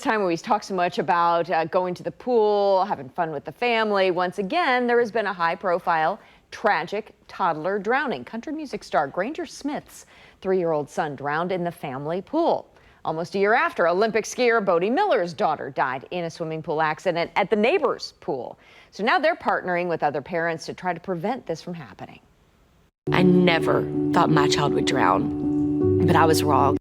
Time we talk so much about going to the pool, having fun with the family. Once again, there has been a high-profile, tragic toddler drowning. Country music star Granger Smith's 3-year-old son drowned in the family pool. Almost a year after, Olympic skier Bodie Miller's daughter died in a swimming pool accident at the neighbor's pool. So now they're partnering with other parents to try to prevent this from happening. I never thought my child would drown, but I was wrong.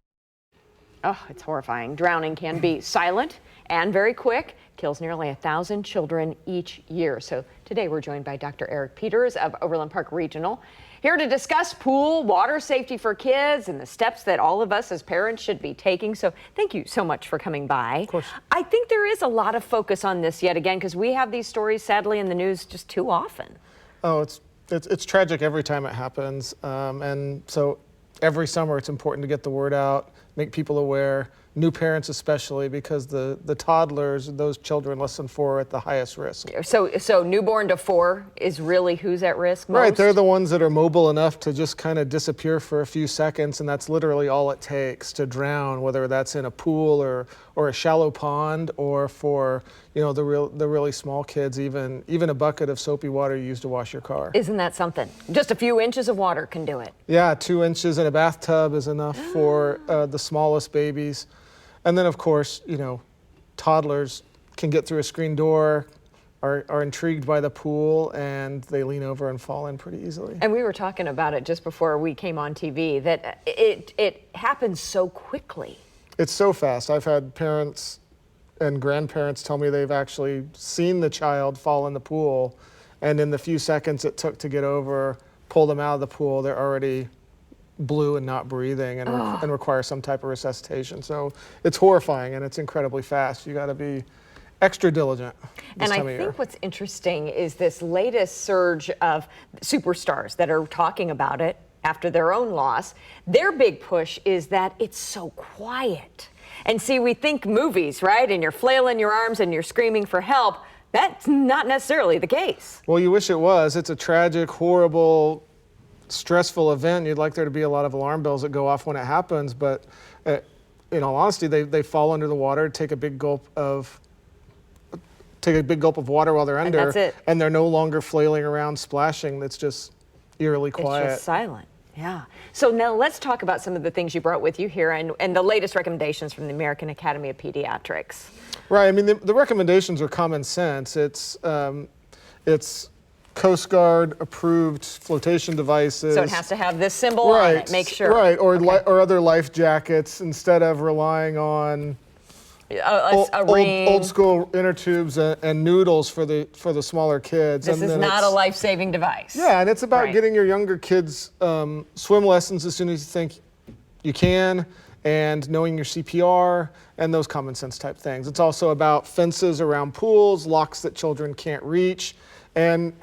Oh, it's horrifying. Drowning can be silent and very quick, kills nearly 1,000 children each year. So today we're joined by Dr. Eric Peters of Overland Park Regional, here to discuss pool water safety for kids and the steps that all of us as parents should be taking. So thank you so much for coming by. Of course. I think there is a lot of focus on this yet again, because we have these stories sadly in the news just too often. Oh, it's tragic every time it happens. And so every summer it's important to get the word out, make people aware, new parents especially, because the toddlers, those children less than 4, are at the highest risk. So newborn to 4 is really who's at risk most? Right, they're the ones that are mobile enough to just kind of disappear for a few seconds, and that's literally all it takes to drown, whether that's in a pool or a shallow pond, or for the really small kids, even a bucket of soapy water you use to wash your car. Isn't that something? Just a few inches of water can do it. Yeah, 2 inches in a bathtub is enough for the smallest babies. And then, of course, toddlers can get through a screen door, are intrigued by the pool, and they lean over and fall in pretty easily. And we were talking about it just before we came on TV, that it happens so quickly. It's so fast. I've had parents and grandparents tell me they've actually seen the child fall in the pool, and in the few seconds it took to get over, pull them out of the pool, they're already blue and not breathing and require some type of resuscitation. So it's horrifying, and it's incredibly fast. You got to be extra diligent this time of year. And I think what's interesting is this latest surge of superstars that are talking about it after their own loss. Their big push is that it's so quiet. And see, we think movies, right? And you're flailing your arms and you're screaming for help. That's not necessarily the case. Well, you wish it was. It's a tragic, horrible, stressful event. You'd like there to be a lot of alarm bells that go off when it happens, but in all honesty, they fall under the water, take a big gulp of water while they're under, and that's it. And they're no longer flailing around, splashing. It's just eerily quiet. It's just silent. Yeah. So now let's talk about some of the things you brought with you here and the latest recommendations from the American Academy of Pediatrics. Right. I mean, the recommendations are common sense. It's Coast Guard approved flotation devices. So it has to have this symbol on it, make sure. Right, or other life jackets, instead of relying on old school inner tubes and noodles for the smaller kids. This is not a life-saving device. Yeah, and it's about getting your younger kids swim lessons as soon as you think you can, and knowing your CPR and those common sense type things. It's also about fences around pools, locks that children can't reach. And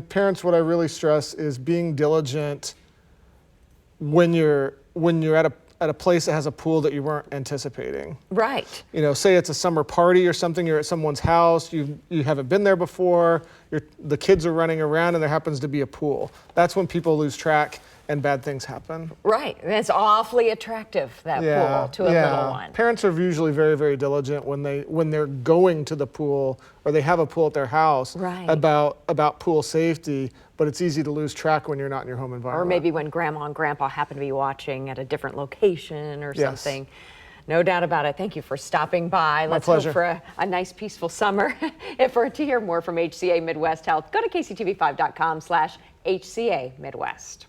parents, what I really stress is being diligent when you're at a place that has a pool that you weren't anticipating. Right. Say it's a summer party or something, you're at someone's house, you haven't been there before, the kids are running around and there happens to be a pool. That's when people lose track and bad things happen. Right. And it's awfully attractive, that pool, to a little one. Parents are usually very, very diligent when they're going to the pool or they have a pool at their house about pool safety, but it's easy to lose track when you're not in your home environment. Or maybe when grandma and grandpa happen to be watching at a different location or something. No doubt about it. Thank you for stopping by. My Let's pleasure. hope for a nice, peaceful summer. To hear more from HCA Midwest Health, go to kctv5.com/HCA Midwest.